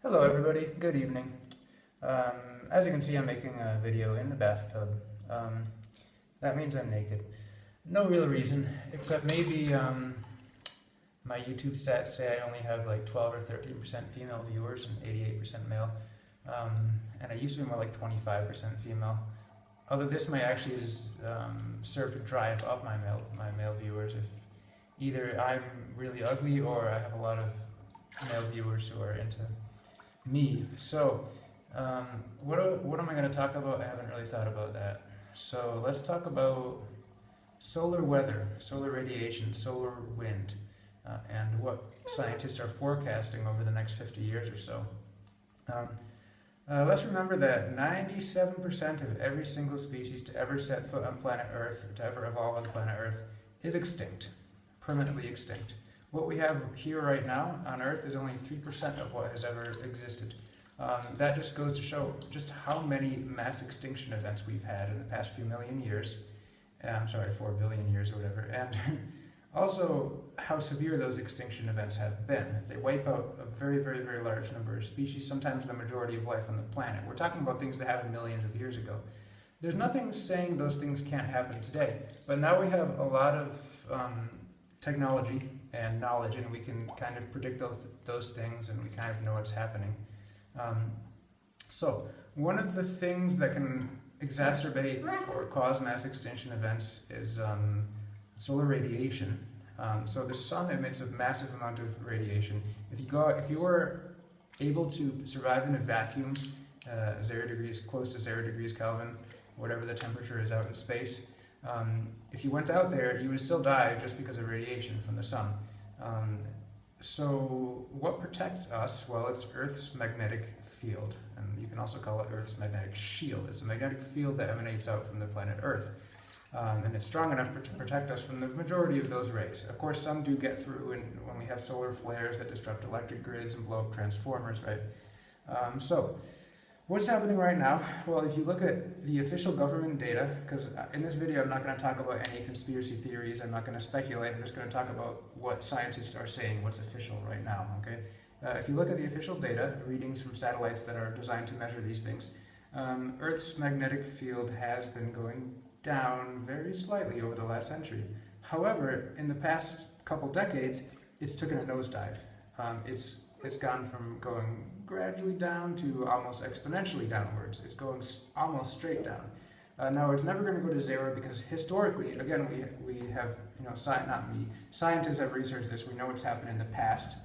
Hello everybody, good evening. As you can see, I'm making a video in the bathtub. That means I'm naked. No real reason, except maybe my YouTube stats say I only have like 12 or 13% female viewers and 88% male. And I used to be more like 25% female. Although this may actually serve to drive up my male viewers if either I'm really ugly or I have a lot of male viewers who are into me. So, what am I going to talk about? I haven't really thought about that. So let's talk about solar weather, solar radiation, solar wind, and what scientists are forecasting over the next 50 years or so. Let's remember that 97% of every single species to ever set foot on planet Earth, or to ever evolve on planet Earth, is extinct, permanently extinct. What we have here right now on Earth is only 3% of what has ever existed. That just goes to show just how many mass extinction events we've had in the past few million years. 4 billion years or whatever. And also how severe those extinction events have been. They wipe out a very, very, very large number of species, sometimes the majority of life on the planet. We're talking about things that happened millions of years ago. There's nothing saying those things can't happen today, but now we have a lot of technology and knowledge, and we can kind of predict those things, and we kind of know what's happening. So one of the things that can exacerbate or cause mass extinction events is solar radiation. So the sun emits a massive amount of radiation. If you were able to survive in a vacuum, 0 degrees, close to 0 degrees Kelvin, whatever the temperature is out in space, if you went out there, you would still die just because of radiation from the sun. So what protects us? Well, it's Earth's magnetic field, and you can also call it Earth's magnetic shield. It's a magnetic field that emanates out from the planet Earth, and it's strong enough to protect us from the majority of those rays. Of course, some do get through when we have solar flares that disrupt electric grids and blow up transformers, right? So what's happening right now? Well, if you look at the official government data, because in this video I'm not going to talk about any conspiracy theories, I'm not going to speculate, I'm just going to talk about what scientists are saying, what's official right now, okay? If you look at the official data, readings from satellites that are designed to measure these things, Earth's magnetic field has been going down very slightly over the last century. However, in the past couple decades, it's taken a nosedive. It's gone from going gradually down to almost exponentially downwards. It's going almost straight down. Now, it's never going to go to 0 because historically, again, we have, scientists have researched this. We know what's happened in the past.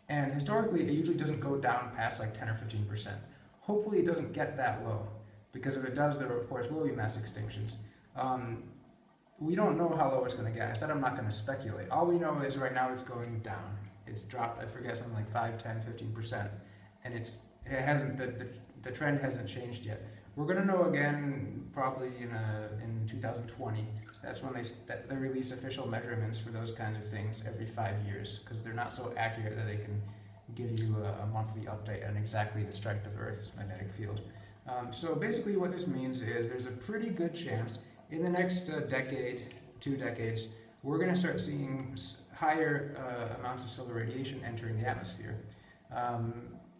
And historically, it usually doesn't go down past like 10 or 15%. Hopefully, it doesn't get that low, because if it does, there of course will be mass extinctions. We don't know how low it's going to get. I said I'm not going to speculate. All we know is right now it's going down. It's dropped, I forget, something like 5, 10, 15%, and the trend hasn't changed yet. We're going to know again probably in 2020. That's when they release official measurements for those kinds of things every 5 years, because they're not so accurate that they can give you a monthly update on exactly the strength of Earth's magnetic field. So basically what this means is there's a pretty good chance in the next decade, 2 decades, we're going to start seeing higher amounts of solar radiation entering the atmosphere,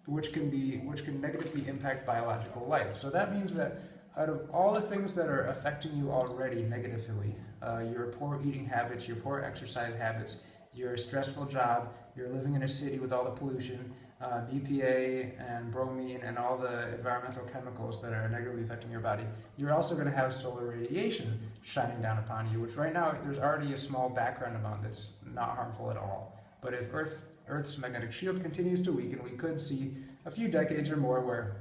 which can negatively impact biological life. So that means that out of all the things that are affecting you already negatively, your poor eating habits, your poor exercise habits, your stressful job, you're living in a city with all the pollution, BPA and bromine and all the environmental chemicals that are negatively affecting your body, you're also going to have solar radiation shining down upon you, which right now there's already a small background amount that's not harmful at all. But if Earth's magnetic shield continues to weaken, we could see a few decades or more where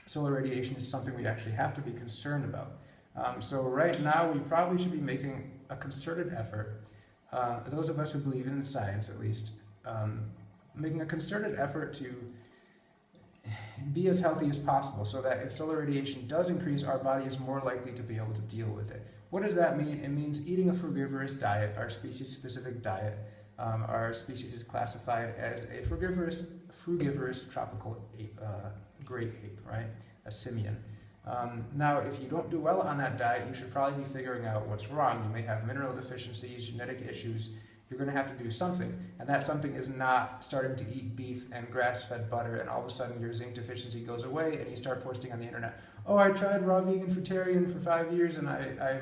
solar radiation is something we actually have to be concerned about. So right now we probably should be making a concerted effort, those of us who believe in science at least, making a concerted effort to be as healthy as possible, so that if solar radiation does increase, our body is more likely to be able to deal with it. What does that mean? It means eating a frugivorous diet, our species-specific diet. Our species is classified as a frugivorous tropical ape, great ape, right? A simian. Now, if you don't do well on that diet, you should probably be figuring out what's wrong. You may have mineral deficiencies, genetic issues, you're going to have to do something. And that something is not starting to eat beef and grass-fed butter, and all of a sudden your zinc deficiency goes away, and you start posting on the internet, oh, I tried raw vegan fruitarian for 5 years, and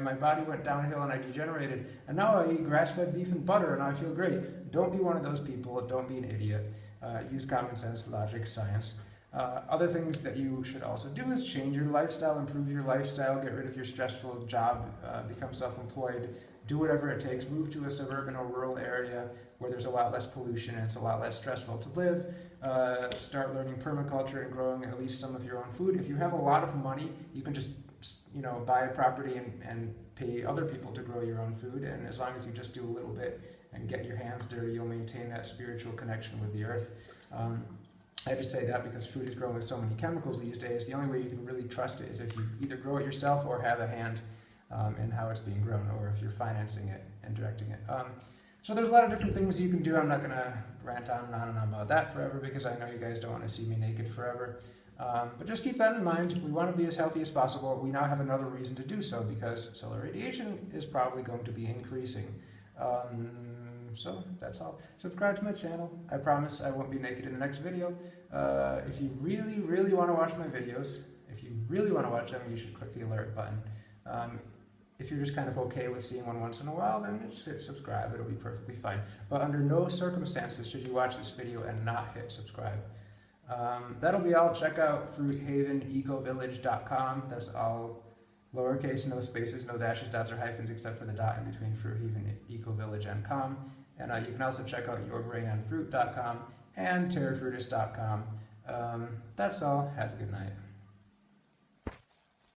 my body went downhill and I degenerated, and now I eat grass-fed beef and butter and I feel great. Don't be one of those people. Don't be an idiot. Use common sense, logic, science. Other things that you should also do is change your lifestyle, improve your lifestyle, get rid of your stressful job, become self-employed, do whatever it takes, move to a suburban or rural area where there's a lot less pollution and it's a lot less stressful to live. Start learning permaculture and growing at least some of your own food. If you have a lot of money, you can just buy a property and pay other people to grow your own food, and as long as you just do a little bit and get your hands dirty, you'll maintain that spiritual connection with the earth. I just say that because food is grown with so many chemicals these days. The only way you can really trust it is if you either grow it yourself or have a hand in how it's being grown, or if you're financing it and directing it. So there's a lot of different things you can do. I'm not going to rant on and on about that forever because I know you guys don't want to see me naked forever. But just keep that in mind. We want to be as healthy as possible. We now have another reason to do so because solar radiation is probably going to be increasing. So that's all. Subscribe to my channel. I promise I won't be naked in the next video. If you really, really want to watch my videos, if you really want to watch them, you should click the alert button. If you're just kind of okay with seeing one once in a while, then just hit subscribe. It'll be perfectly fine. But under no circumstances should you watch this video and not hit subscribe. That'll be all. Check out fruithavenecovillage.com. That's all lowercase, no spaces, no dashes, dots, or hyphens, except for the dot in between fruithavenecovillage.com. And you can also check out yourbrainonfruit.com and terrafruitus.com. That's all. Have a good night.